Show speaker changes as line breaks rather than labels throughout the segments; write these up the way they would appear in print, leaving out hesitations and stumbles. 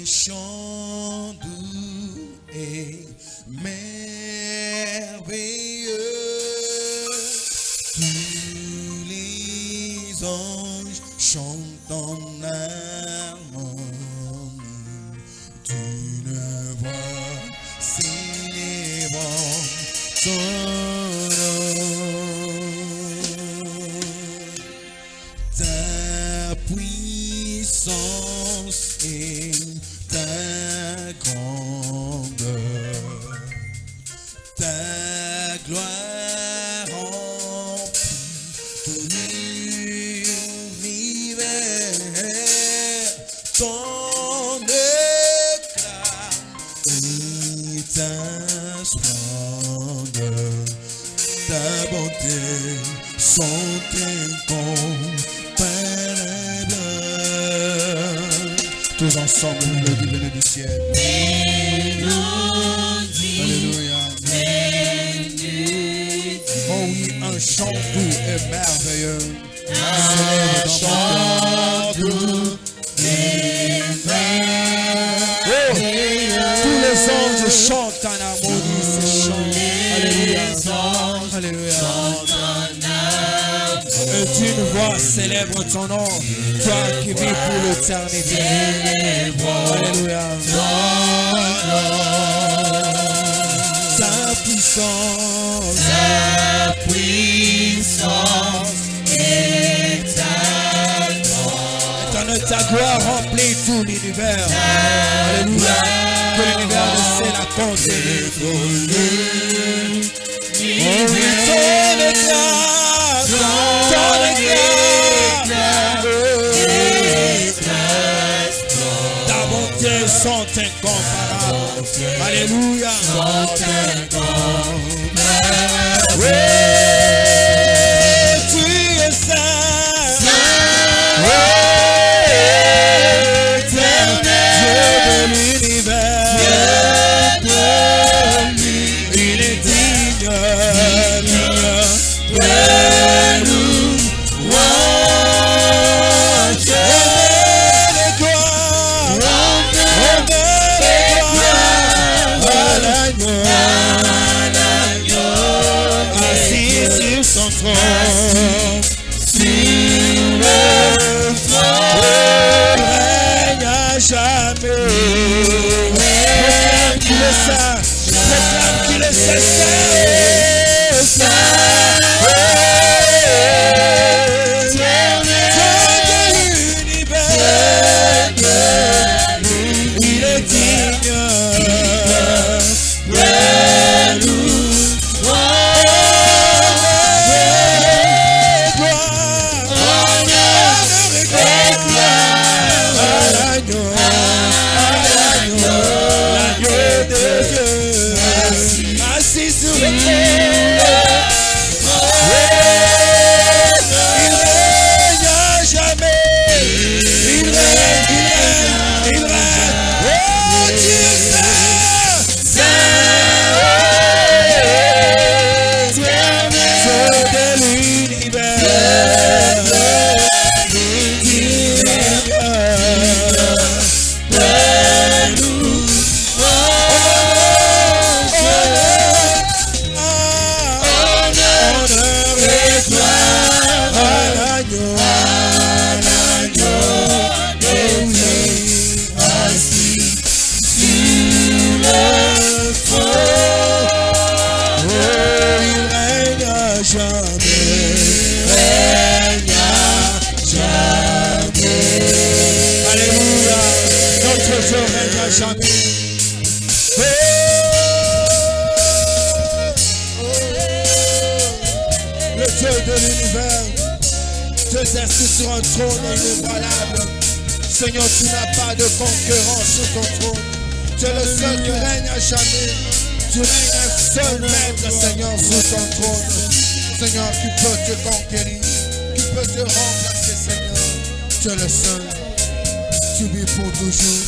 Chant doux et merveilleux, tous les anges chantent en harmonie d'une voix célébrant ton nom. Ta puissance et ta grandeur, ta gloire remplit tout l'univers, ton éclat et ta splendeur, ta bonté sont incomparables. Tous ensemble, mélodie venue du ciel. Alléluia. Oh oui, un chant doux et merveilleux. Un chant doux et merveilleux. Tous les anges chantent en harmonie ces chants. Alléluia. Alléluia. Et d'une voix célèbre ton nom, toi qui vis pour l'éternité. Alléluia. Ta puissance est ta gloire remplit tout l'univers. Alléluia. Que l'univers ne sait la compter. Ta bonté sont incomparables. Alléluia. Oui, tu es saint. Dieu de l'univers. Il est digne. Sur un trône inébranlable. Seigneur, tu n'as pas de concurrence sur ton trône. Tu es le seul qui règne à jamais. Tu règnes un seul maître, Seigneur, sous ton trône. Seigneur, qui peut te conquérir, qui peut te remplacer, Seigneur. Tu es le seul. Tu vis pour toujours.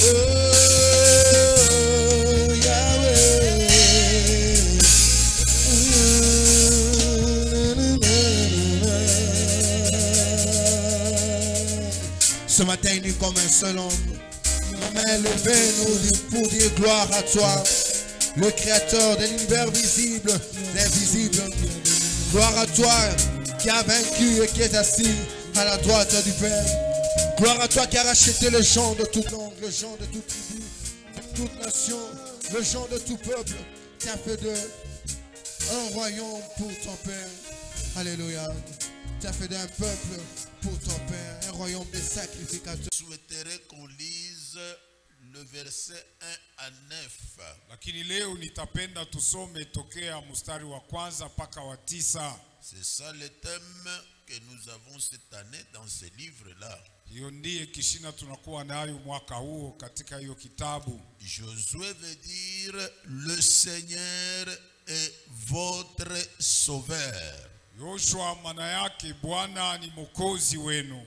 Oh, Yahweh. Ce matin, il est comme un seul homme. Nos mains levées, nous pour dire gloire à toi, le Créateur de l'univers visible, l'invisible. Gloire à toi qui a vaincu et qui est assis à la droite du Père. Gloire à toi qui a racheté les gens de toute langue, les gens de toute tribu, toute nation, les gens de tout peuple, qui a fait d'eux un royaume pour ton Père. Alléluia. Tu as fait d'un peuple pour ton Père, un royaume de sacrificateurs.
Je souhaiterais qu'on lise le verset 1 à 9.
Lakini leo nitapenda tusome tokea mstari wa kwanza mpaka wa 9.
C'est ça le thème que nous avons cette année dans ce livre-là.
Hiyo ndiye kishina tunakuwa nayo mwaka huo katika hiyo kitabu.
Josué veut dire le Seigneur est votre sauveur.
Yoshua maana yake Bwana ni mwokozi wenu.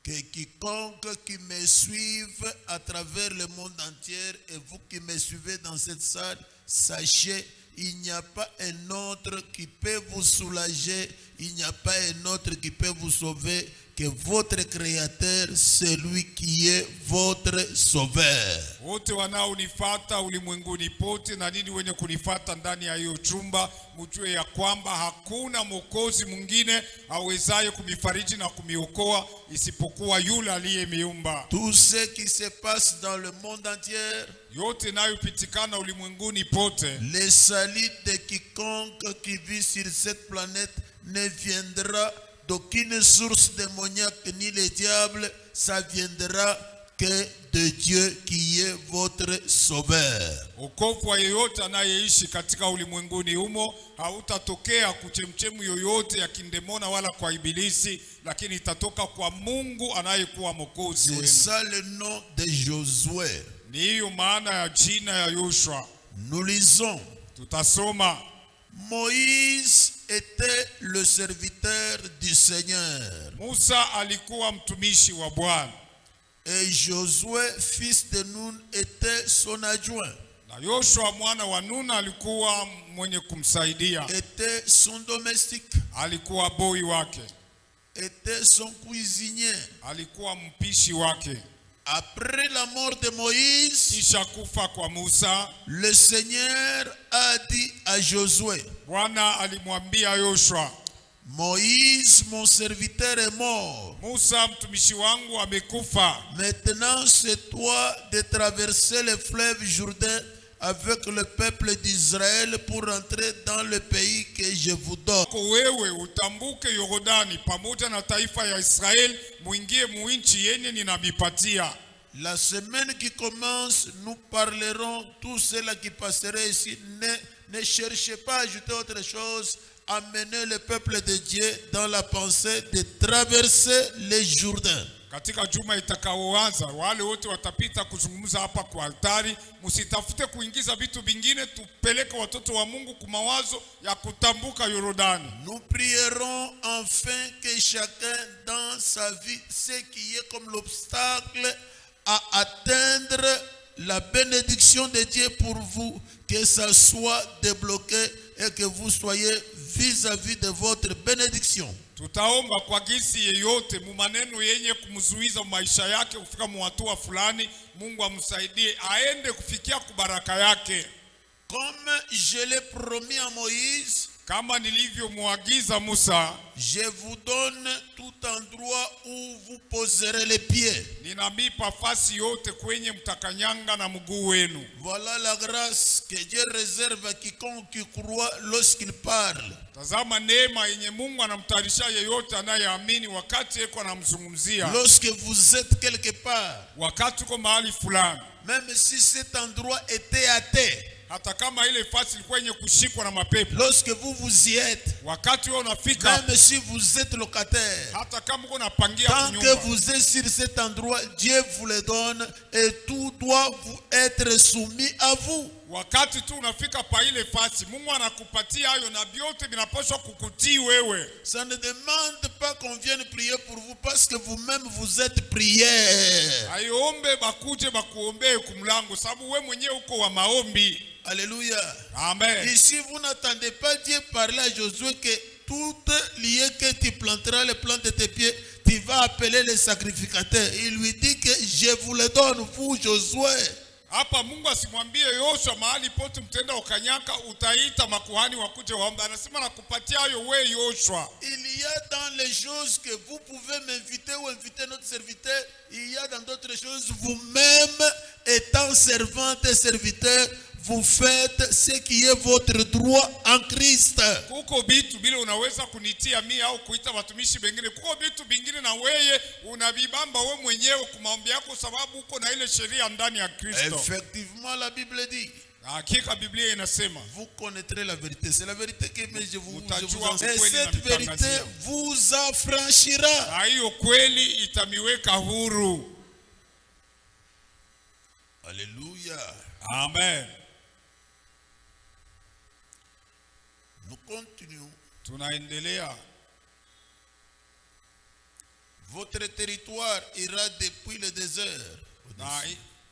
Que quiconque qui me suive à travers le monde entier et vous qui me suivez dans cette salle, sachez, il n'y a pas un autre qui peut vous soulager, il n'y a pas un autre qui peut vous sauver que votre Créateur, celui qui est votre sauveur.
Wote wanaonifata ulimwenguni pote na nini wenye kunifata ndani ya hiyo chumba, mjue ya kwamba hakuna mwokozi mwingine awezaye kumifariji na kumiokoa isipokuwa yule aliyemiumba.
Tout ce qui se passe dans le monde entier,
yote nayopitikana ulimwenguni pote,
le salut de quiconque qui vit sur cette planète ne viendra d'aucune source démoniaque ni le diable, ça viendra que de Dieu qui est votre sauveur.
Wokovu wa yeyote anayeishi katika ulimwenguni humo hautatokea kuchemchemu yoyote ya kindemona wala kwa ibilisi, lakini itatoka kwa Mungu anayekuwa mwokozi wenu.
C'est ça le nom de Josué.
Ni hiyo maana ya jina ya Yoshua.
Nous lisons.
Tutasoma.
Moïse était le serviteur du Seigneur.
Musa alikuwa mtumishi wa Bwana.
Et Josué, fils de Nun, était son adjoint.
Na Yoshua mwana wa Nun alikuwa mwenye kumsaidia.
Était son domestique.
Alikuwa boy wake.
Était son cuisinier.
Alikuwa mpishi wake.
Après la mort de Moïse,
kisha kufa kwa Musa,
le Seigneur a dit à Josué,
Bwana alimwambia Yoshua,
Moïse, mon serviteur, est mort.
Musa mtumishi wangu amekufa.
Maintenant, c'est toi de traverser le fleuve Jourdain avec le peuple d'Israël pour entrer dans le pays que je vous donne.
Wewe utambuke Yordani pamoja na taifa ya Israel muingie muinchi yenye ninabipatia.
La semaine qui commence, nous parlerons tout cela qui passerait ici. Ne cherchez pas à ajouter autre chose. Amenez le peuple de Dieu dans la pensée de traverser les Jourdains.
Katika juma itakaoanza wale wote watapita kuzungumza hapa kwa altari, msitafute kuingiza vitu vingine, tupeleke watoto wa Mungu kwa mawazo ya kutambuka Yordani.
Nous prierons enfin que chacun dans sa vie, ce qui est comme l'obstacle à atteindre la bénédiction de Dieu pour vous, que ça soit débloqué et que vous soyez vis-à-vis de votre bénédiction.
Tutaomba kwa gisi yeyote mumaneno yenye kumzuiza maisha yake kufika muhatua fulani, Mungu amsaidie aende kufikia kubaraka yake.
Comme je l'ai promis à Moïse,
kama nilivyomwagiza Musa,
je vous donne tout endroit où vous poserez les pieds.
Ninamipa fasi yote kwenye mtakanyanga na mguu wenu.
Voilà la grâce que Dieu réserve à quiconque qui croit lorsqu'il parle.
Tazama neema yenye Mungu anamtayarisha yeyote anayeamini wakati yeko anamzungumzia.
Lorsque vous êtes quelque part,
wakati uko mahali fulani,
même si cet endroit était athée,
hata kama ile fasi ilikuwa yenye kushikwa na mapepo,
lorsque vous y êtes,
wakati wewe unafika,
même si vous êtes locataire,
hata kama uko unapangia
tant
nyumba,
que vous êtes sur cet endroit, Dieu vous le donne et tout doit vous être soumis à vous.
wakati tu unafika pa ile fasi Mungu anakupatia hayo na vyote vinapaswa kukutii wewe.
Ça ne demande pas qu'on vienne prier pour vous parce que vous-même vous êtes prière.
Aiombe bakuje bakuombee kumlango sababu wewe mwenyewe uko wa maombi.
Alléluia.
Amen.
Ici vous n'attendez pas Dieu parler à Josué que tout lieu que tu planteras les plantes de tes pieds, tu vas appeler les sacrificateurs. Il lui dit que je vous le donne, vous Josué.
Hapa Mungu asimwambie Yoshua mahali pote mtenda ukanyaka utaita makuhani wakuje waombe. Anasema nakupatia hayo wewe Yoshua.
Il y a dans les choses que vous pouvez m'inviter ou inviter notre serviteur, il y a dans d'autres choses, vous-même étant servante et serviteur, vous faites ce qui est votre droit en Christ.
Kuko bitu bila unaweza kunitia mimi au kuita watumishi wengine. Kuko bitu vingine na wewe unabibamba wewe mwenyewe kwa maombi yako sababu uko na ile sheria ndani ya Kristo.
Effectivement, la Bible dit.
Hakika Biblia inasema.
Vous connaîtrez la vérité. C'est la vérité que je vous
enseigne.
Et cette vérité vous affranchira.
Na hiyo kweli itamiweka huru.
Alléluia.
Amen.
Nous continuons.
Tunaendelea.
Votre territoire ira depuis le désert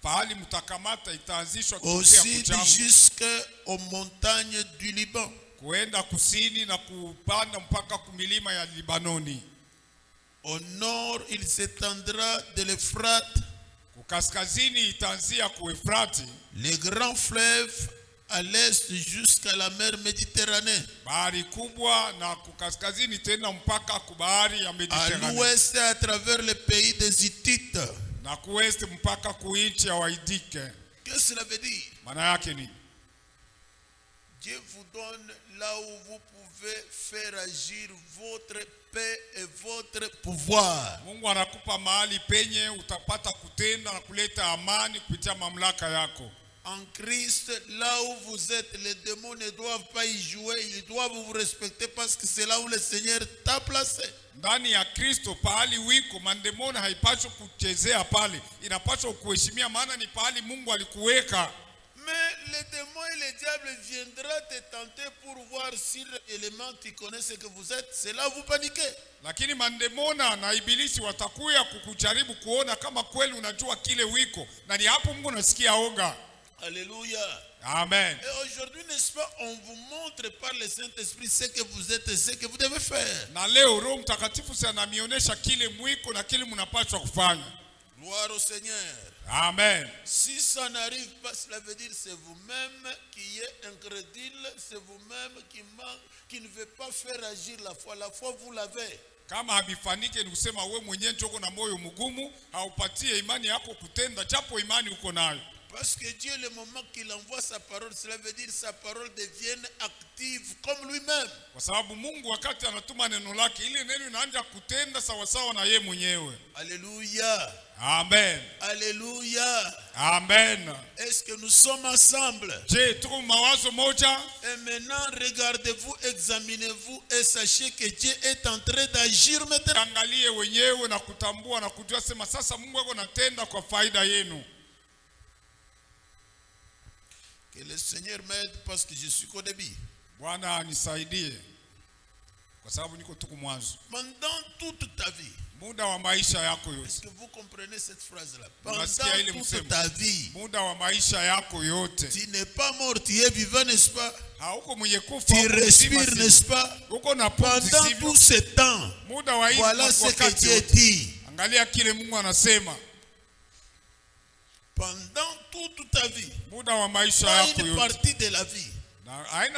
pahali mtakamata itaanzishwa
kutokea jusqu'aux montagnes du Liban,
kuenda kusini na kupanda mpaka kumilima ya Libanoni.
Au nord il s'étendra de l'Euphrate,
kukaskazini itaanzia ku Efrati,
les grands fleuves à l'est jusqu'à la mer Méditerranée,
bahari kubwa, na kukaskazini tena mpaka ku bahari ya Mediterranee,
à l'ouest à travers le pays des Hittites,
na kuwest mpaka ku nchi ya Waidike.
Qu'est-ce que cela veut dire?
Maana yake ni
Dieu vous donne là où vous pouvez faire agir votre paix et votre pouvoir.
Mungu anakupa mahali penye utapata kutenda na kuleta amani kupitia mamlaka yako.
En Christ, là où vous êtes, les démons ne doivent pas y jouer, ils doivent vous respecter parce que c'est là où le Seigneur t'a placé.
Ndani ya Kristo pahali wiko mandemoni haipaswi kuchezea pale, inapaswa kuheshimia maana ni pahali Mungu alikuweka.
Mais les démons et les diables viendront te tenter pour voir si l'élément tu connais ce que vous êtes, c'est là où vous paniquez.
Lakini mandemona na ibilisi watakuya kukujaribu kuona kama kweli unajua kile wiko, na ni hapo Mungu anasikia oga.
Alléluia.
Amen.
Et aujourd'hui, n'est-ce pas, on vous montre par le Saint-Esprit ce que vous êtes et ce que vous devez faire.
Na leo Roho Mtakatifu sana ananionyesha kile mwiko na kile mnapaswa kufanya.
Gloire au Seigneur.
Amen.
Si ça n'arrive pas, cela veut dire c'est vous-même qui êtes incrédule, c'est vous-même qui ne veut pas faire agir la foi. La foi, vous l'avez.
Kama habifanike ni kusema wewe mwenyewe njoko na moyo mgumu, haupatie imani yako kutenda japo imani uko nayo.
Parce que Dieu, le moment qu'il envoie sa parole, cela veut dire sa parole devienne active comme lui-même.
Kwa sababu Mungu wakati anatuma neno lake, ile neno inaanza kutenda sawa sawa na yeye mwenyewe.
Alléluia.
Amen.
Alléluia.
Amen.
Est-ce que nous sommes ensemble?
Je, tuko mawazo moja.
Et maintenant, regardez-vous, examinez-vous et sachez que Dieu est en train d'agir maintenant.
Angalie wenyewe na kutambua na kujua sema sasa Mungu yuko anatenda kwa faida yenu.
Que le Seigneur m'aide parce que je suis qu'au début.
Bwana anisaidie kwa sababu niko tuku mwanzo.
Pendant toute ta vie.
Muda wa maisha yako yote.
Est-ce que vous comprenez cette phrase-là? Pendant toute ta vie.
Muda wa maisha yako yote.
Tu n'es pas mort, tu es vivant, n'est-ce pas?
Hauko mwenye kufa.
Tu respires, n'est-ce pas? Pendant tout ce temps. Voilà ce que Dieu dit.
Angalia kile Mungu anasema.
Pendant toute ta vie,
muda wa maisha
pas
yako
une
yote,
partie de la vie,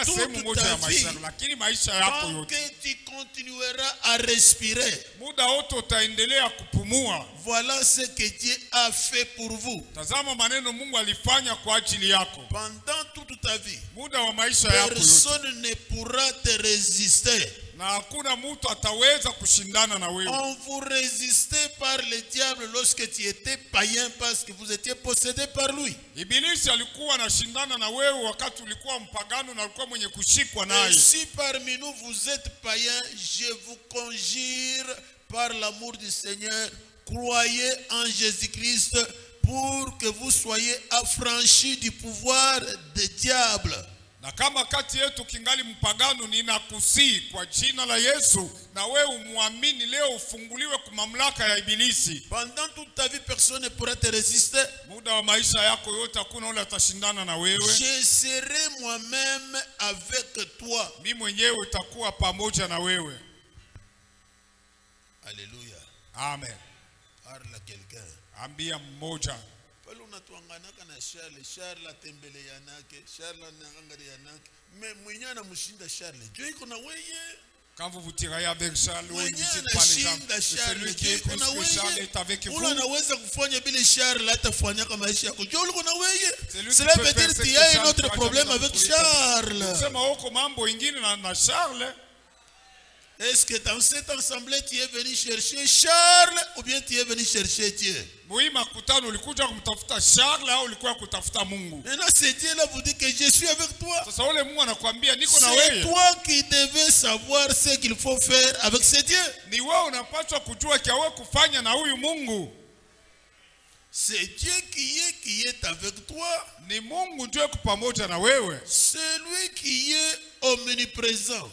toute ta vie, lakini maisha yako yote,
tant que tu continueras à respirer,
muda wote utaendelea kupumua.
Voilà ce que Dieu a fait pour vous.
Tazama maneno Mungu alifanya kwa ajili yako.
Pendant toute ta vie,
muda wa maisha yako yote,
personne ne pourra te résister.
Na hakuna mtu ataweza kushindana na wewe.
On vous résistait par le diable lorsque tu étais païen parce que vous étiez possédé par lui.
Ibilisi alikuwa anashindana na wewe wakati ulikuwa mpagano na ulikuwa mwenye kushikwa naye.
Et si parmi nous vous êtes païens, je vous conjure par l'amour du Seigneur, croyez en Jésus-Christ pour que vous soyez affranchis du pouvoir des diables.
Na kama kati yetu kingali mpagano, ninakusii kwa jina la Yesu na wewe umuamini leo ufunguliwe kwa mamlaka ya ibilisi.
Pendant toute ta vie, personne ne pourra te résister.
Muda wa maisha yako yote hakuna yule atashindana na wewe.
Je serai moi-même avec toi.
Mimi mwenyewe utakuwa pamoja na wewe.
Alléluia.
Amen.
Parle à quelqu'un.
Ambia mmoja.
Pale unatuanganaka na Charles atembele yanake, Charles anangangari yanake. Mwenye anamshinda Charles. Dieu iko na wewe.
Quand vous vous tirez avec Charles, vous
Mwenye
dites par les gens, c'est celui qui est plus que Charles est avec vous.
Ula anaweza kufanya bila Charles atafanya kama maisha yako. Dieu uko na wewe.
Cela
veut dire qu'il y a un autre problème avec Charles.
Sema huko mambo ingine na Charles.
Est-ce que dans cette assemblée tu es venu chercher Charles ou bien tu es venu chercher Dieu?
Muhimu kutano ulikuja kumtafuta Charles au ulikuwa kutafuta Mungu?
Maintenant ce Dieu là vous dit que je suis avec toi.
Sasa ule Mungu anakuambia niko na
C'est
wewe.
toi qui devais savoir ce qu'il faut faire avec ce Dieu.
Ni wewe unapaswa kujua kia wewe kufanya na huyu Mungu.
C'est Dieu qui est avec toi.
Ni Mungu ndiye pamoja na wewe.
C'est lui qui est omniprésent.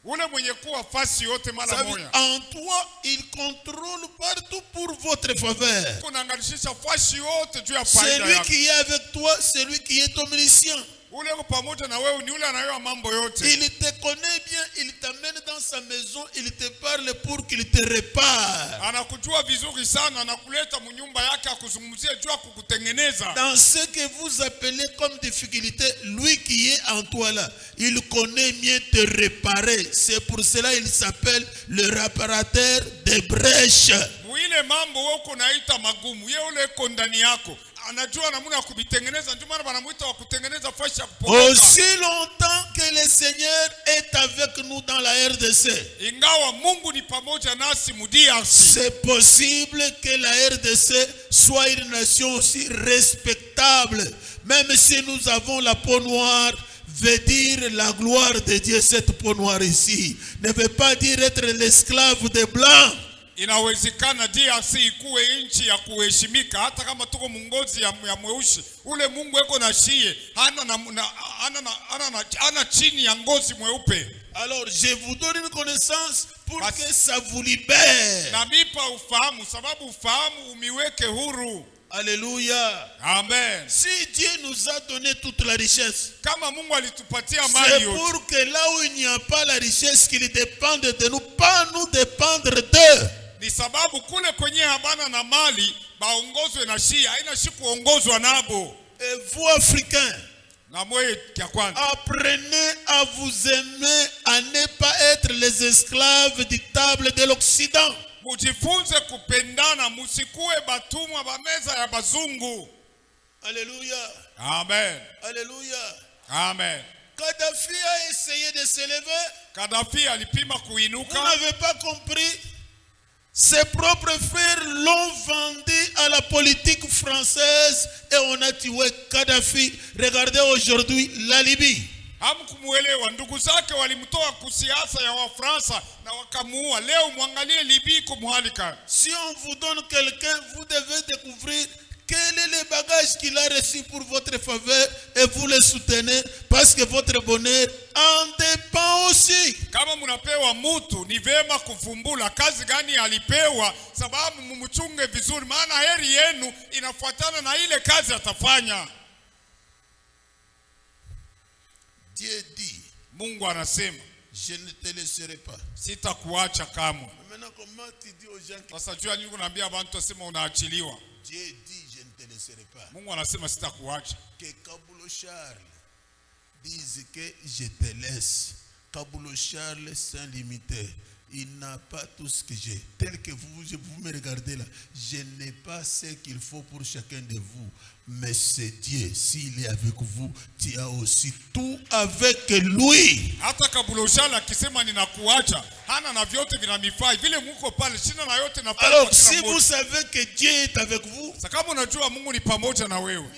Ule mwenye kuwa fasi yote mara moja.
En toi, il contrôle partout pour votre faveur.
Kunaangalisha fasi yote juu ya faida
C'est lui
yako.
qui est avec toi, c'est lui qui est omniscient.
Ule pamoja na wewe ni ule anayejua mambo yote.
Il te connaît bien, il t'amène dans sa maison, il te parle pour qu'il te répare.
Anakujua vizuri sana, anakuleta mnyumba yake akuzungumzie juu kukutengeneza.
Dans ce que vous appelez comme difficulté, lui qui est en toi là, il connaît mieux te réparer. C'est pour cela qu'il s'appelle le réparateur des brèches.
Muile mambo wewe unaita magumu, yeye ule iko ndani yako. Anajua namna ya kubitengeneza, ndio maana wanamuita wa kutengeneza fashi ya kupoka.
Aussi longtemps que le Seigneur est avec nous dans la RDC,
Ingawa Mungu ni pamoja nasi mu DRC,
c'est possible que la RDC soit une nation aussi respectable. Même si nous avons la peau noire, veut dire la gloire de Dieu. Cette peau noire ici ne veut pas dire être l'esclave des Blancs.
inawezekana DRC ikuwe nchi ya kuheshimika hata kama tuko mungozi ya mweusi. Ule Mungu eko na shie ana chini ya ngozi mweupe.
Alors je vous donne une connaissance pour que ça vous libère.
Na mipa ufahamu sababu ufahamu umiweke huru.
Alléluia.
Amen.
Si Dieu nous a donné toute la richesse,
Kama Mungu alitupatia mali
c'est
yote,
pour que là où il n'y a pas la richesse, qu'il dépende de nous, pas nous dépendre d'eux.
ni sababu kule kwenye habana na mali baongozwe na shia, haina shi kuongozwa nabo.
Et vous Africains,
Na mwe kia kwanza,
apprenez à vous aimer, à ne pas être les esclaves dictables de l'Occident.
mujifunze kupendana, musikue batumwa ba meza ya bazungu.
Alléluia.
Amen.
Alléluia.
Amen.
Kadhafi a essayé de se lever.
Kadhafi alipima
Vous
kuinuka.
n'avez pas compris. Ses propres frères l'ont vendu à la politique française et on a tué Kadhafi. Regardez aujourd'hui la Libye.
Hamkumuelewa, ndugu zake walimtoa kusiasa ya Wafransa na wakamuua. Leo mwangalie Libya kumuhalika.
Si on vous donne quelqu'un, vous devez découvrir quel est le bagage qu'il a reçu pour votre faveur et vous le soutenez parce que votre bonheur en dépend aussi.
Kama munapewa mutu ni vema kuvumbula kazi gani alipewa, sababu mumuchunge vizuri, maana heri yenu inafuatana na ile kazi atafanya.
Dieu dit,
Mungu anasema,
je ne te laisserai pas.
sitakuacha kamwe.
Maintenant, comment tu dis aux gens que
Sasa jua nini kunaambia abantu wasema unaachiliwa?
Dieu dit, je ne te laisserai pas.
Mungu anasema sitakuacha.
Que Kabulo Charles dise que je te laisse. Kabulo Charles sans limite. Il n'a pas tout ce que j'ai. Tel que vous me regardez là, je n'ai pas ce qu'il faut pour chacun de vous. Mais c'est Dieu. S'il est avec vous, tu as aussi tout avec lui.
Hata Kabuloshala akisema ninakuacha, hana na vyote vinamifai. Vile Mungu pale, sina na yote nafai.
Alors si vous savez que Dieu est avec vous,
sasa kama unajua Mungu ni pamoja na wewe,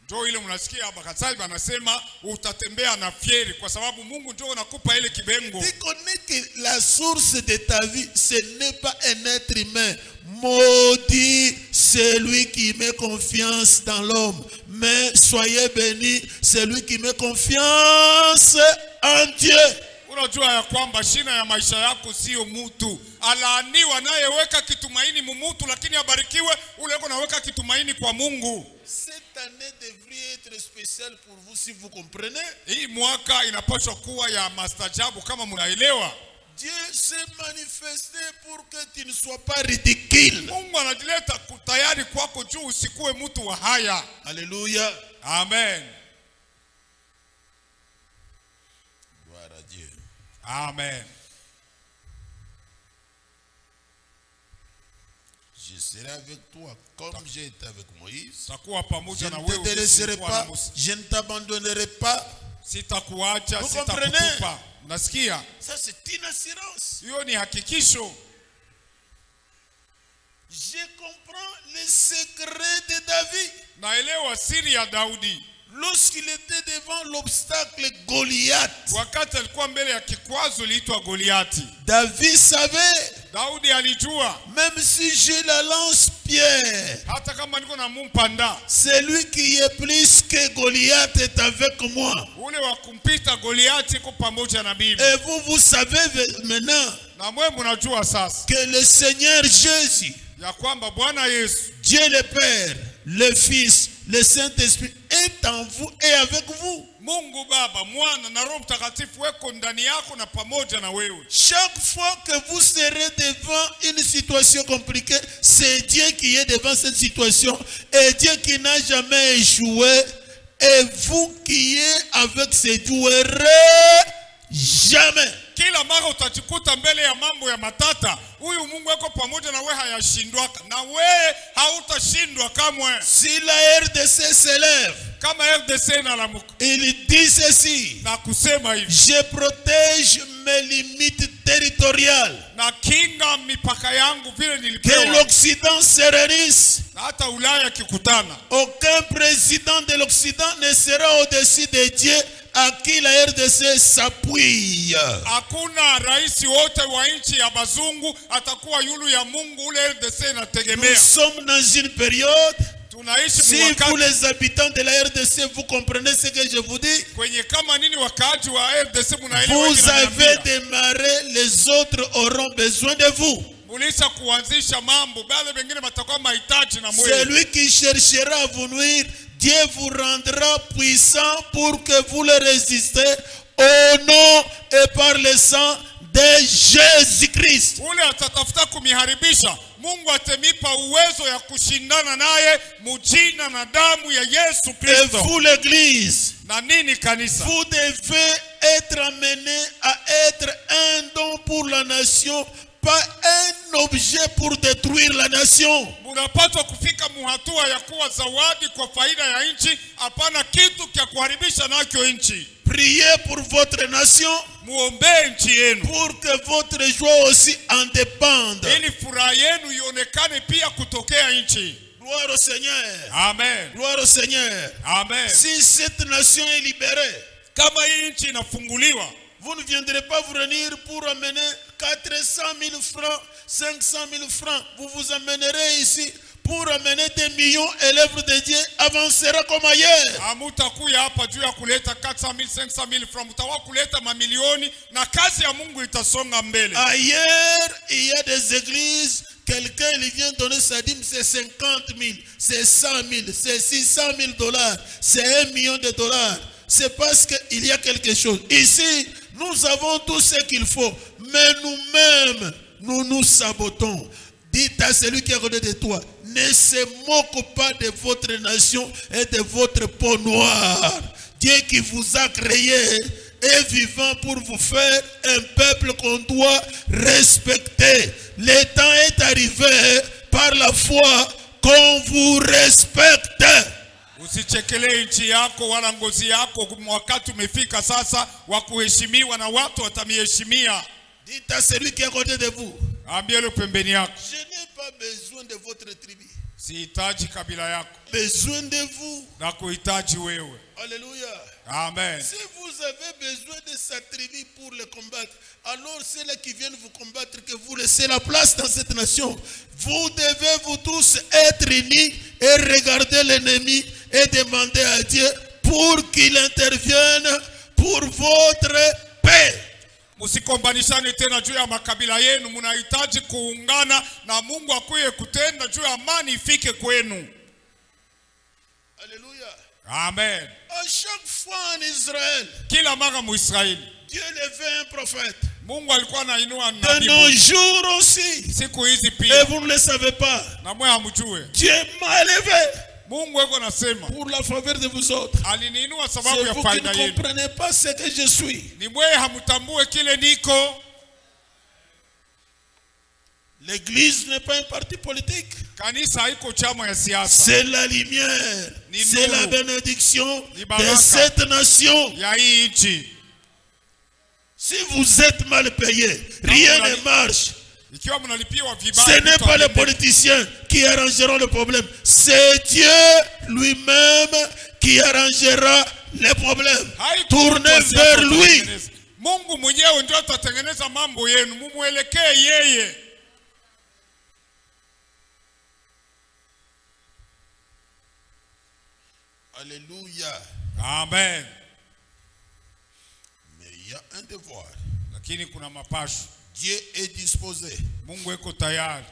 Ndio ile mnasikia Bakasai anasema utatembea na fieri kwa sababu Mungu ndio anakupa ile kibengo.
Tu connais que la source de ta vie, ce n'est pas un être humain. Maudit celui qui met confiance dans l'homme. Mais soyez bénis celui qui met confiance en Dieu.
Unajua ya kwamba shina ya maisha yako sio mtu. Alaaniwa anayeweka kitumaini mumutu, lakini abarikiwe ule anaweka kitumaini kwa Mungu.
Cette année devrait être spéciale pour vous si vous comprenez.
Hii mwaka inapaswa kuwa ya mastajabu kama mnaelewa.
Dieu s'est manifesté pour que tu ne sois pas ridicule.
Mungu anajileta tayari kwako juu usikuwe mtu wa haya.
Alléluia.
Amen.
Gloire à Dieu.
Amen.
Je serai avec toi comme j'ai été avec Moïse.
Je
ne te délaisserai pas, je ne t'abandonnerai pas.
Sitakuacha,
vous
sitakutupa. Nasikia?
Ça c'est une assurance.
Hiyo ni hakikisho.
Je comprends les secrets de David.
Naelewa siri ya Daudi.
Lorsqu'il était devant l'obstacle Goliath,
wakati alikuwa mbele ya kikwazo liitwa Goliati,
David savait,
Daudi alijua,
même si j'ai la lance pierre,
hata kama niko na mumpanda,
celui qui est plus que Goliath est avec moi.
Ule wa kumpita Goliati ko pamoja na bibi.
Et vous savez maintenant,
na mwe mnajua sasa,
que le Seigneur Jésus,
ya kwamba Bwana Yesu,
Dieu le Père, le Fils, le Saint-Esprit est en vous et avec vous.
Mungu Baba, Mwana na Roho Mtakatifu weko ndani yako na pamoja na wewe.
Chaque fois que vous serez devant une situation compliquée, c'est Dieu qui est devant cette situation et Dieu qui n'a jamais échoué, et vous qui êtes avec ces doueurs, jamais.
Kila mara utajikuta mbele ya mambo ya matata, huyu Mungu wako pamoja na wewe, hayashindwaka na wewe hautashindwa kamwe.
Si la RDC s'élève,
kama RDC inalamuka,
il dit ceci,
na kusema hivi,
je protège mes limites territoriales,
na kinga mipaka yangu vile
que
nilipewa.
l'Occident se réunisse,
na hata Ulaya kikutana,
aucun président de l'Occident ne sera au-dessus de Dieu à qui la RDC s'appuie.
Hakuna rais wote wa nchi ya bazungu atakuwa yulu ya Mungu ule RDC inategemea.
Nous sommes dans une période,
tunaishi
si
mwakati,
vous les habitants de la RDC, vous comprenez ce que je vous dis,
kwenye kama nini wakaaji wa RDC munaelewa,
vous avez démarré, les autres auront besoin de vous.
Mulisha kuanzisha mambo, bale wengine watakuwa mahitaji na mwele.
Celui qui cherchera à vous nuire, Dieu vous rendra puissant pour que vous le résistez au nom et par le sang de Jésus-Christ.
Ule atatafuta kumiharibisha, Mungu atemipa uwezo ya kushindana naye mujina na damu ya Yesu Kristo.
Et vous l'église,
na nini kanisa,
vous devez être amené à être un don pour la nation, pas un objet pour détruire la nation.
Munapaswa kufika muhatua ya kuwa zawadi kwa faida ya nchi, hapana kitu kia kuharibisha nacho nchi.
Priez pour votre nation,
muombe nchi yenu,
pour que votre joie aussi en dépende.
ili furaha yenu ionekane pia kutokea nchi.
Gloire au Seigneur.
Amen.
Gloire au Seigneur.
Amen.
Si cette nation est libérée,
kama hii nchi inafunguliwa,
vous ne viendrez pas vous réunir pour amener 400 000 francs, 500 000 francs. Vous vous amènerez ici pour amener des millions, et l'œuvre de Dieu avancera comme ailleurs.
Hamutakuya hapa juu ya kuleta 400,000, 500,000 francs, mtawa kuleta mamilioni na kazi ya Mungu itasonga mbele.
Ailleurs, il y a des églises, quelqu'un il vient donner sa dîme, c'est 50 000, c'est 100 000, c'est 600 000 dollars, c'est 1 million de dollars. C'est parce qu'il y a quelque chose. Ici, nous avons tout ce qu'il faut, mais nous-mêmes, nous nous sabotons. Dites à celui qui est à côté de toi, ne se moque pas de votre nation et de votre peau noire. Dieu qui vous a créé est vivant pour vous faire un peuple qu'on doit respecter. Le temps est arrivé par la foi qu'on vous respecte.
Usichekele nchi yako wala ngozi yako, wakati umefika sasa wa kuheshimiwa na watu watamiheshimia.
Dites à celui qui est à côté de vous.
Ambia pembeni yako.
Je n'ai pas besoin de votre tribu.
Sihitaji kabila yako.
Besoin de vous.
Na kuhitaji wewe.
Alléluia.
Amen.
Si vous avez besoin de sa tribu pour le combattre, alors ceux-là qui viennent vous combattre, que vous laissez la place dans cette nation. Vous devez vous tous être unis et regarder l'ennemi et demander à Dieu pour qu'il intervienne pour votre paix.
Musikombanishane tena juu ya makabila yenu, mnahitaji kuungana na Mungu akuye kutenda juu ya amani ifike kwenu.
Alléluia.
Amen.
À chaque fois en Israël,
Kila mara muisraeli,
Dieu levait un prophète.
Mungu alikuwa anainua
De
nabii.
nos jours aussi.
Siku hizi
Et
pia.
vous ne le savez pas.
Na mwe hamjue.
Dieu m'a élevé
Mungu yuko nasema.
pour la faveur de vous autres.
Aliniinua
C'est
sababu ya
vous qui
faida
ne
yenu.
comprenez pas ce que je suis.
Ni mwe hamtambue kile niko.
L'église n'est pas un parti politique.
Kanisa haiko chama ya siasa.
C'est la lumière.
Ni
C'est la
nuru.
bénédiction
Ni
de
baraka.
cette nation.
Ya hii nchi.
Si vous êtes mal payé, rien ne marche.
Ikiwa mnalipiwa vibaya.
Ce n'est pas les politiciens qui arrangeront le problème. C'est Dieu lui-même qui arrangera les problèmes. Tournez vers lui.
Mungu mwenyewe ndio atatengeneza mambo yenu. Mumuelekee yeye.
Alléluia.
Amen.
Mais il y a un devoir.
Lakini kuna mapasho.
Dieu est disposé.
Mungu yuko tayari.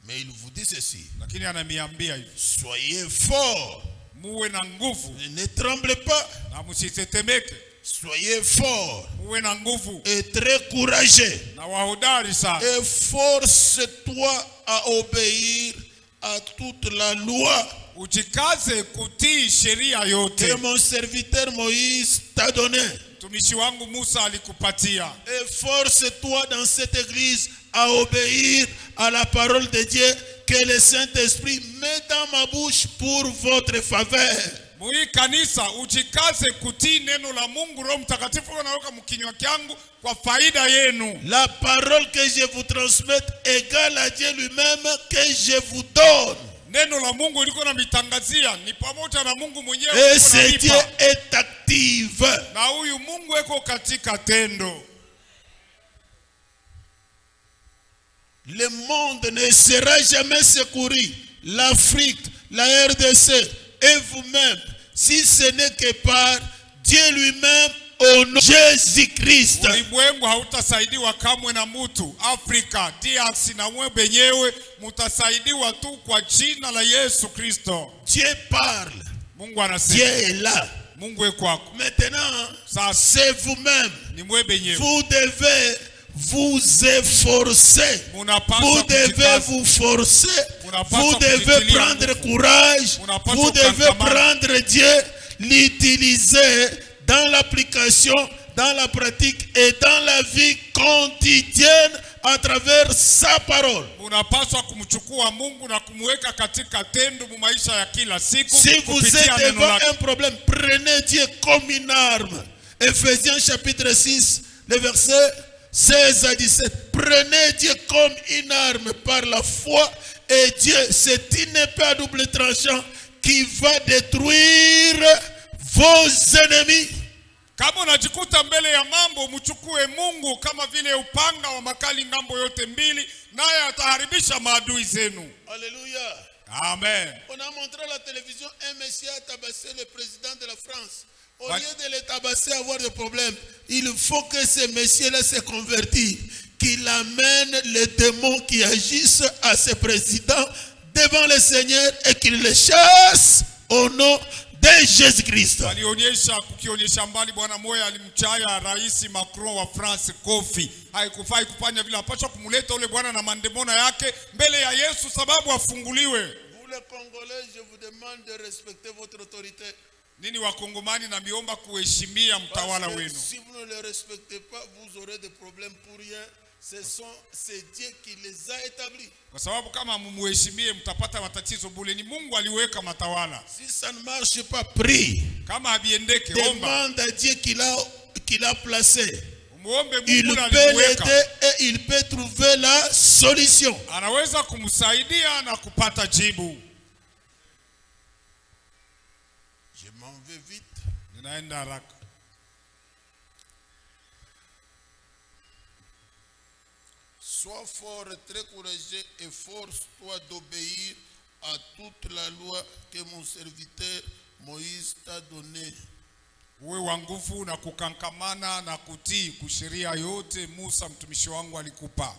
Mais il vous dit ceci.
Lakini ananiambia hivi.
Soyez forts.
Muwe na nguvu.
Ne tremblez pas.
Na msitetemeke.
Soyez forts.
Muwe na nguvu.
Et très courageux.
Na wahodari sana.
Et force-toi à obéir à toute la loi
Ujikaze kutii sheria yote.
que mon serviteur Moïse t'a donné.
Mtumishi wangu Musa alikupatia.
Et force-toi dans cette église à obéir à la parole de Dieu que le Saint-Esprit met dans ma bouche pour votre faveur.
Mui kanisa ujikaze kutii neno la Mungu. Roho Mtakatifu anaweka mkinywa kyangu kwa faida yenu.
La parole que je vous transmette égale à Dieu lui-même que je vous donne.
Neno la Mungu liko na mitangazia ni pamoja na Mungu mwenyewe.
Et ce Dieu est active.
Na huyu Mungu eko katika tendo.
Le monde ne sera jamais secouru. L'Afrique, la RDC et vous-même, si ce n'est que par Dieu lui-même au nom de Jésus-Christ.
Ulimwengu hautasaidiwa kamwe na mutu. Afrika, DRC na mwe benyewe mutasaidiwa tu kwa jina la Yesu Kristo.
Dieu parle.
Mungu anasema.
Dieu est là.
Mungu eko kwako.
Maintenant, c'est vous-même.
Ni mwe benyewe.
Vous devez vous efforcer. Vous devez vous forcer. Vous devez prendre courage. Vous devez prendre Dieu, l'utiliser dans l'application, dans la pratique et dans la vie quotidienne à travers sa parole.
Unapaswa kumchukua Mungu na kumweka katika tendo mu maisha ya kila siku.
Si vous êtes devant un problème, prenez Dieu comme une arme. Ephésiens chapitre 6, le verset 16 à 17. Prenez Dieu comme une arme par la foi. Et Dieu, c'est une épée à double tranchant qui va détruire vos ennemis.
Kama unajikuta mbele ya mambo, mchukue Mungu kama vile upanga wa makali ngambo yote mbili, naye ataharibisha maadui zenu.
Alléluia.
Amen.
On a montré à la télévision un monsieur a tabassé le président de la France. Au lieu de le tabasser, avoir des problèmes, il faut que ce monsieur-là se convertisse, qu'il amène les démons qui agissent à ce président devant le Seigneur et qu'il les chasse au nom de Jésus-Christ.
Alionyesha kukionyesha mbali bwana moya alimchaya rais Macron wa France kofi. Haikufai kufanya vile, apaswa kumuleta ule bwana na mandemona yake mbele ya Yesu sababu afunguliwe.
Vous les Congolais, je vous demande de respecter votre autorité.
Nini wakongomani na miomba kuheshimia mtawala wenu.
Si vous ne les respectez pas, vous aurez des problèmes pour rien. C'est Dieu qui les a établis.
Kwa sababu kama mumuheshimie mtapata matatizo bure. Ni Mungu aliweka matawala.
Si ça ne marche pas, prie.
Kama habiendeke omba.
Demande à Dieu qu'il a placé.
Muombe
il
Mungu na
peut
alimuweka.
l'aider et il peut trouver la solution.
Anaweza kumsaidia na kupata jibu.
Je m'en vais vite.
Ninaenda haraka.
Sois fort et très courageux et force-toi d'obéir à toute la loi que mon serviteur Moïse t'a donnée.
Uwe wa nguvu na kukankamana na kutii kusheria yote Musa mtumishi wangu alikupa.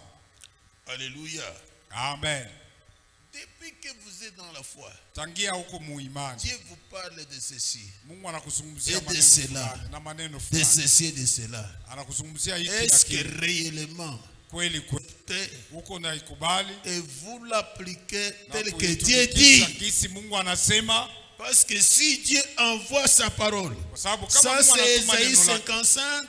Alléluia.
Amen.
Depuis que vous êtes dans la foi,
Tangia huko muimani.
Dieu vous parle de ceci,
Mungu anakuzungumzia
et de
maneno
cela,
fulani na maneno
de
fulani.
ceci et de cela.
Anakuzungumzia hiki na
Est-ce que
kile.
réellement
Kweli huko na ikubali
et vous l'appliquez
na
tel que Dieu dit?
kuitumikisha kisi Mungu anasema.
Parce que si Dieu envoie sa parole,
Kwa sababu kama
ça
Mungu
c'est
anatuma
Ésaïe
neno lake.
55,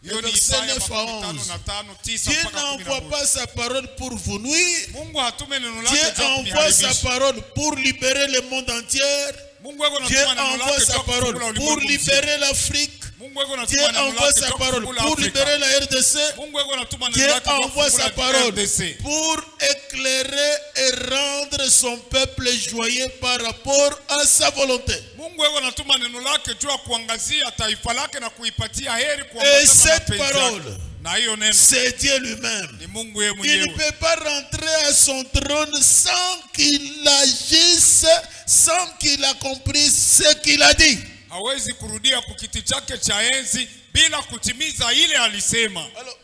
Hiyo
le
ni
verset
Isaya
9 à 11.
55:9
Dieu
mpaka
n'envoie
11.
pas sa parole pour vous nuire.
Mungu hatume neno lake
Dieu
juu ya
envoie sa
kuniharibisha.
parole pour libérer le monde entier.
Mungu yako
Dieu
anatuma neno
envoie
lake juu
sa
ya
parole
kufungula
pour
ulimwengu mzima.
libérer l'Afrique.
Mungu yako
Dieu
anatuma neno
envoie
lake
sa
juu ya
parole
kufungula
pour
Afrika.
libérer la RDC.
Mungu yako anatuma neno
Dieu
lake juu ya
envoie sa
kufungula
parole
RDC.
pour éclairer et rendre son peuple joyeux par rapport à sa volonté.
Mungu yako anatuma neno lake juu ya kuangazia taifa lake na kuipatia heri
Et
kuambatana na
cette
mapenzi
parole,
yake. Na hiyo neno
c'est Dieu lui-même.
ni Mungu yeye
Il
mwenyewe.
ne peut pas rentrer à son trône sans qu'il agisse, sans qu'il accomplisse ce qu'il a dit.
Hawezi kurudia kukiti chake cha enzi bila kutimiza ile alisema.
Alors,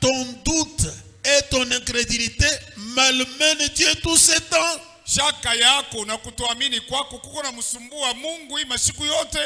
ton doute et ton incrédulité malmènent Dieu tout ce temps.
Shaka yako na kutoamini kwako kuko na msumbua Mungu hii masiku yote.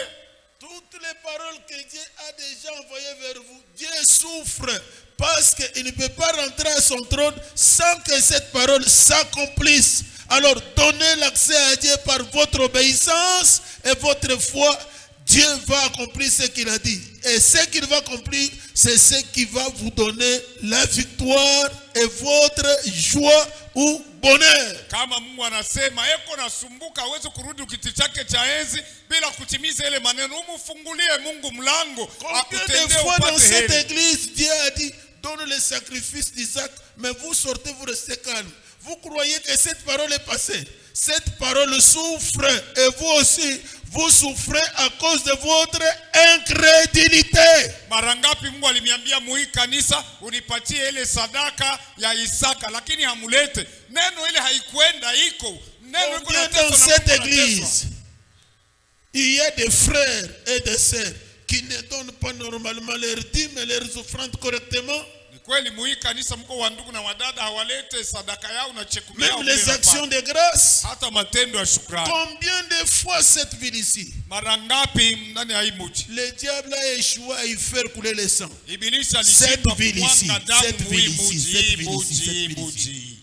Toutes les paroles que Dieu a déjà envoyées vers vous, Dieu souffre parce qu'il ne peut pas rentrer à son trône sans que cette parole s'accomplisse. Alors donnez l'accès à Dieu par votre obéissance et votre foi. Dieu va accomplir ce qu'il a dit. Et ce qu'il va accomplir, c'est ce qui va vous donner la victoire et votre joie ou bonheur.
Kama Mungu anasema eko nasumbuka hawezi kurudi kiti chake cha enzi bila kutimiza ile maneno. Umfungulie Mungu mlango
Combien de
akutendee
fois dans
upate
cette
heri.
église, Dieu a dit, donne le sacrifice d'Isaac, mais vous sortez, vous restez calme. Vous croyez que cette parole est passée. Cette parole souffre et vous aussi, vous souffrez à cause de votre incrédulité.
Mara ngapi Mungu aliniambia muhii kanisa unipatie ile sadaka ya Isaka lakini hamulete. Neno ile haikuenda iko. Neno iko
Combien
na
dans
teso na
cette
Mungu anateswa.
église, il y a des frères et des sœurs qui ne donnent pas normalement leurs dîmes et leurs offrandes correctement.
Ni kweli muhii kanisa mko wa ndugu na wadada hawalete sadaka yao na chekumi yao.
Même les actions de grâce.
Hata matendo ya shukrani.
Combien de fois cette ville ici,
Mara ngapi ndani ya hii mji
le diable a échoué à y faire couler le sang.
Ibilisi
Cette
alishindwa
ville ici,
kumwaga damu
cette
muhii
ville ici,
mji,
cette
hii
ville ici,
mji,
cette
hii
ville ici.
mji.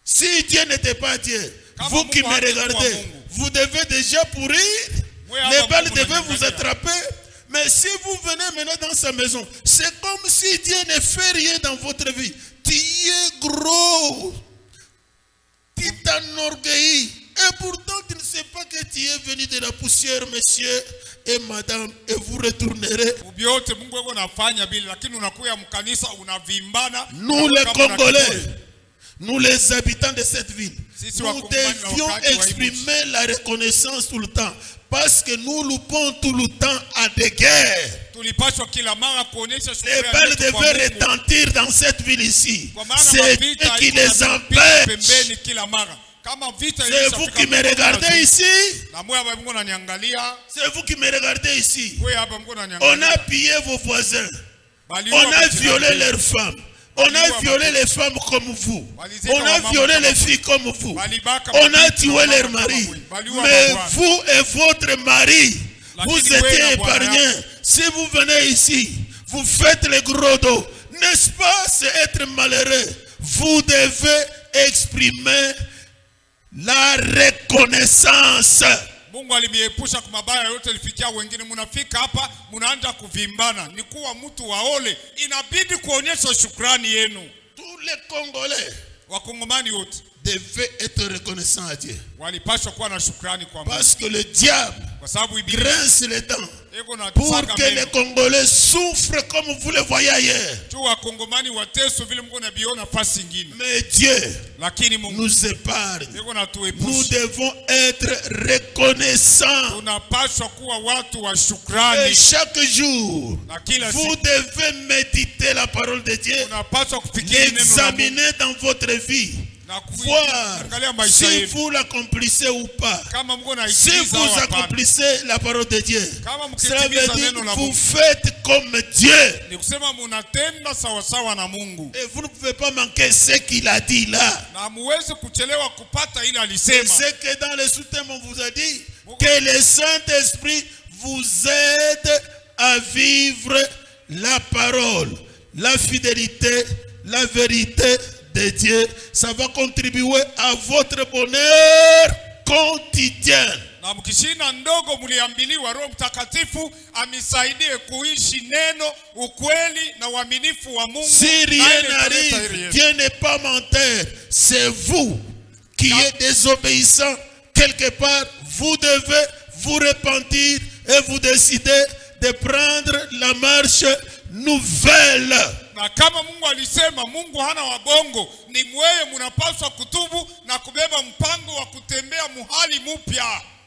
Si Dieu n'était pas Dieu,
Kama
vous qui
Mungu
me
hangekuwa
regardez,
Mungu.
vous devez déjà pourrir.
Mwe
Les
hapa
balles
Mungu
devaient vous
ananiangalia.
attraper. Mais si vous venez maintenant dans sa maison, c'est comme si Dieu ne fait rien dans votre vie. Tu es gros. Tu t'enorgueillis. Et pourtant, tu ne sais pas que tu es venu de la poussière, monsieur et madame, et vous retournerez.
Ubiote Mungu yako nafanya bila lakini unakuya mkanisa unavimbana.
Nous les
Kama na
Congolais,
kiburi.
nous les habitants de cette ville,
Sisi
nous
wakongomani na
devions
wakaaji wa hii mji.
exprimer la reconnaissance tout le temps. Parce que nous loupons tout le temps à des guerres.
Tulipaswa kila mara kuonyesha
Les
shukrani
balles
yetu kwa
devaient
Mungu.
retentir dans cette ville ici.
Kwa maana
C'est
mavita
eux qui
iko
les
yanapita
empêchent.
pembeni kila mara. Kama vita
C'est vous qui me regardez ici.
Na mwe hapa Mungu ananiangalia.
C'est vous qui me regardez ici.
Mwe hapa Mungu
On
ananiangalia.
a pillé vos voisins.
Baliua
On a
majirani.
violé leurs femmes. On a violé les femmes comme vous. On a violé les filles comme vous.
Balibaka
On a
mabinti
tué
na
leurs
mama
maris.
kama Baliua
Mais
mabwana.
vous et votre mari, vous
Lakini wewe
étiez
na bwana
épargnés.
yako.
Si vous venez ici, vous faites le gros dos. N'est-ce pas, c'est être malheureux. Vous devez exprimer la reconnaissance.
Mungu alimiepusha kwa mabaya yote alifikia wengine. Munafika hapa munaanza kuvimbana. Ni kuwa mtu waole. Inabidi kuonyesha shukrani yenu.
Tous les Congolais
Wakongomani wote
devaient être reconnaissants à Dieu.
walipaswa kuwa na shukrani kwa Mungu.
Parce que le diable
Kwa sababu ibilisi
grince les dents
eko na
pour
tsaka
que les
meno.
Congolais souffrent comme vous le voyez ailleurs.
Tu wakongomani wateso vile mko nabiona fasi ingine.
Mais Dieu
Lakini Mungu
nous épargne.
eko na
Nous
tuepusha.
devons être reconnaissants.
Tunapaswa kuwa watu wa
Et
shukrani.
chaque jour,
Na kila
vous
siku
devez méditer la parole de Dieu,
tunapaswa kufikiri neno la Mungu
l'examiner dans votre vie,
na
voir
kuangalia maisha
si
yenu.
vous l'accomplissez ou pas.
Kama mko
Si
naitimiza
vous
au hapana.
accomplissez la parole de Dieu,
Kama
cela veut
mkitimiza
dire
neno la
vous
Mungu,
faites comme Dieu.
ni kusema munatenda sawasawa na Mungu.
Et vous ne pouvez pas manquer ce qu'il a dit là.
Na muweze kuchelewa kupata ile
Et
alisema.
c'est que dans le sous-thème, on vous a dit que le Saint-Esprit vous aide à vivre la parole, la fidélité, la vérité de Dieu. Ça va contribuer à votre bonheur quotidien.
Na mkishinda ndogo mliambiliwa Roho Mtakatifu amisaidie kuishi neno, ukweli na uaminifu wa Mungu.
Si
Na
rien
ile italeta heri
n'arrive,
yetu.
Dieu n'est pas menteur. C'est vous qui êtes désobéissant quelque part. Vous devez vous repentir et vous décider de prendre la marche nouvelle.
Na kama Mungu alisema Mungu hana wabongo, ni mweye munapaswa kutubu na kubeba mpango wa kutembea muhali mupya.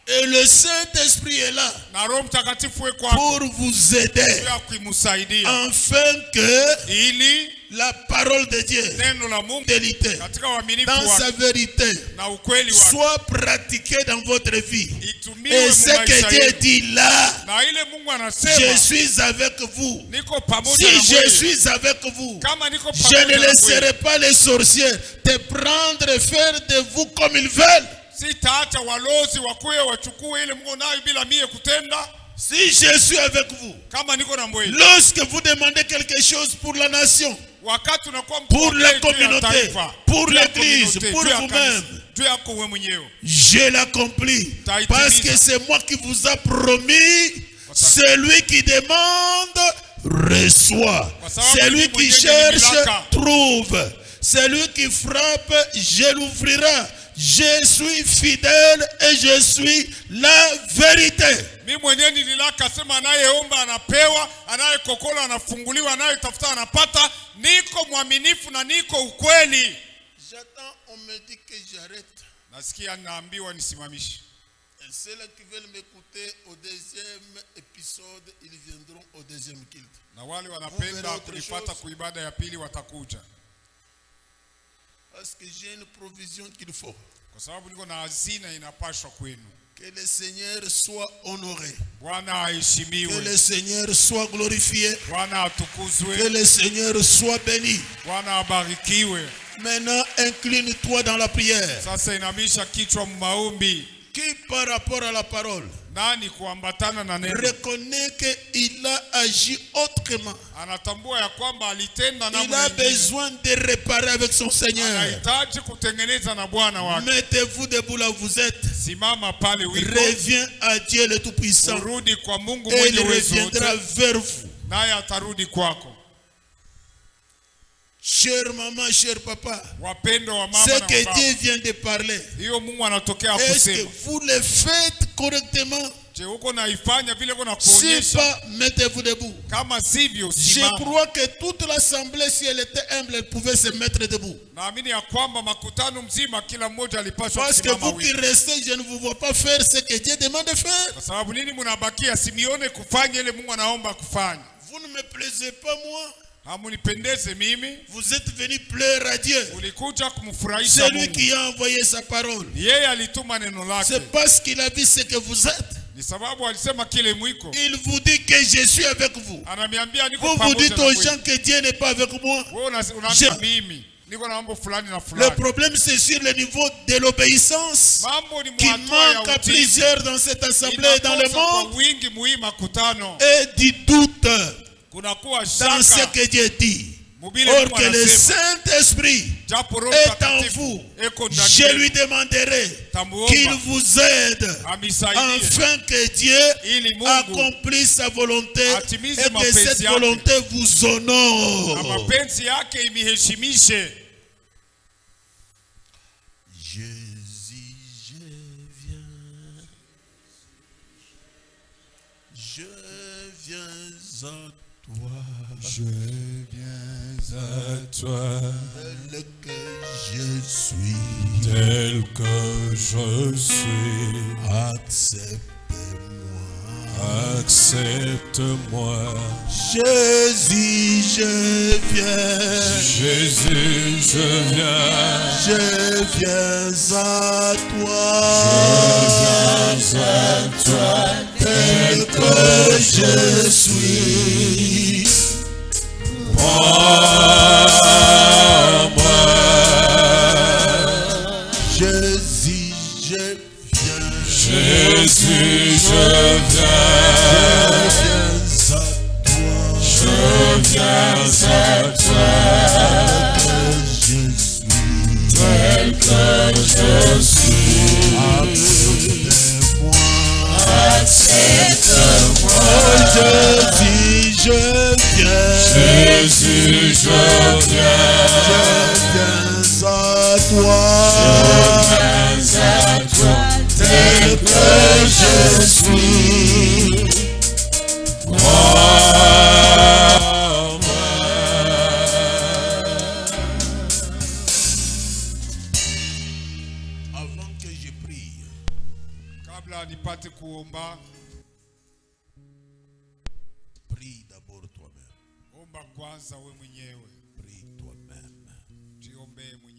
Et le Saint-Esprit est là
Na Roho Mtakatifu eko hapo
pour vous aider
ya kumusaidia
afin que
ili
la parole de Dieu,
neno la Mungu
fidélité,
katika uaminifu
dans sa
wake
vérité,
na ukweli wake
soit pratiquée dans votre vie.
itumiwe
Et
mu
ce que
maisha
Dieu
yenu.
dit là,
Na ile Mungu
je
anasema
suis avec vous.
niko pamoja
Si
na
je
wewe.
suis avec vous,
Kama niko
je
pamoja
ne
na wewe,
laisserai pas les sorciers te prendre et faire de vous comme ils veulent.
sitaacha walozi wakuye wachukue ile Mungu nayo bila mie kutenda.
Si je suis avec vous,
Kama niko na mwewe,
lorsque vous demandez quelque chose pour la nation,
wakati unakuwa
pour la
mpokee juu ya
communauté,
taifa,
pour
juu ya
l'église,
communauté,
pour
juu ya
vous-même,
kanisa, juu yako wewe mwenyewe,
je l'accomplis. Parce que c'est moi qui vous a promis, celui qui demande, reçoit. Celui qui cherche, trouve. Celui qui frappe, je l'ouvrirai. Je suis fidèle et je suis la vérité.
mimi mwenyewe nililaka sema anayeomba anapewa, anayekokola anafunguliwa, anayetafuta anapata. Niko mwaminifu na niko ukweli.
J'attends, on me dit que j'arrête.
Nasikia naambiwa nisimamishe.
Et ceux-là qui veulent m'écouter au deuxième épisode, ils viendront au deuxième culte.
Na wale wanapenda kunipata kuibada ya pili watakuja.
Parce que j'ai une provision qu'il faut.
Kwa sababu niko na hazina inapashwa kwenu.
Que le Seigneur soit honoré.
Bwana
Que
aheshimiwe.
le Seigneur soit glorifié.
Bwana
Que
atukuzwe.
le Seigneur soit béni.
Bwana abarikiwe.
Maintenant, incline-toi dans la prière.
Sasa inamisha kichwa maombi.
Qui par rapport à la parole
Nani kuambatana na neno
reconnaît qu'il a agi autrement.
anatambua ya kwamba alitenda
Il
namna
a
nyingine.
besoin de réparer avec son Seigneur.
Anahitaji kutengeneza na Bwana wake.
Mettez-vous debout là où vous êtes.
Simama pale ulipo.
Reviens à Dieu le Tout-Puissant.
Urudi kwa Mungu
Et il
mwenye uwezo
reviendra
wote,
vers vous.
naye atarudi kwako.
Chère maman, cher papa,
Wapendo wa mama
ce
na
que
baba,
Dieu vient de parler,
hiyo Mungu anatokea
est-ce que
kusema.
vous le faites correctement?
Je, uko naifanya vile uko
Si
nakuonyesha?
pas, mettez-vous debout.
Kama sivyo
Je
simama.
crois que toute l'assemblée, si elle était humble, elle pouvait se mettre debout.
Naamini ya kwamba makutano mzima kila mmoja alipaswa
Parce que
kusimama
vous qui
wima.
restez, je ne vous vois pas faire ce que Dieu demande de faire.
Kwa sababu nini mnabakia? Simione kufanya ile Mungu anaomba kufanya.
Vous ne me plaisez pas, moi.
Hamunipendeze mimi.
Vous êtes venu plaire à Dieu.
Ulikuja kumfurahisha
C'est lui
Mungu.
qui a envoyé sa parole.
Yeye alituma neno lake.
C'est parce qu'il a vu ce que vous êtes.
Ni sababu alisema kile mwiko.
Il vous dit que je suis avec vous.
Ananiambia niko
Vous vous
pamoja
dites
na
aux
wewe.
gens que Dieu n'est pas avec moi.
Wewe unaambia
Je-
mimi niko na mambo fulani na
Le
fulani.
problème, c'est sur le niveau de l'obéissance
Mambo ni
qui
mwatua ya
manque à
utii.
plusieurs dans cette assemblée et dans le
Inakosa kwa
monde,
wingi muhii makutano.
et du doute
Kunakuwa
dans ce
shaka.
que Dieu dit.
Mubile
Or
Mungu
que le
anasema.
Saint-Esprit
Japo Roho
est en
Mtakatifu
vous,
eko ndani
je
yenu.
lui demanderai
Tamuomba
qu'il vous aide
amisaidie
afin que Dieu
ili Mungu
accomplisse sa volonté
atimize
et que
mapenzi
cette
yake.
volonté vous
na
honore.
mapenzi yake imiheshimishe.
Jésus, je viens. Je viens à toi.
Je viens à toi.
Tel que je suis.
Tel que je suis.
Accepte-moi.
Accepte-moi.
Jésus, je viens.
Jésus, je viens.
Je viens à toi.
Je viens à toi.
Tel que je suis.
Prends-moi.
Jésus, je viens.
Jésus, je viens.
Je viens à toi.
Tel que je suis. Accepte-moi.
Jésus, je viens.
Jésus, je viens.
À toi.
À toi. Tel que je suis.
Avant que je prie,
Kabla nipate kuomba,
prie d'abord toi-même.
omba kwanza we mwenyewe.
Prie toi-même.
Jiombee mwenyewe.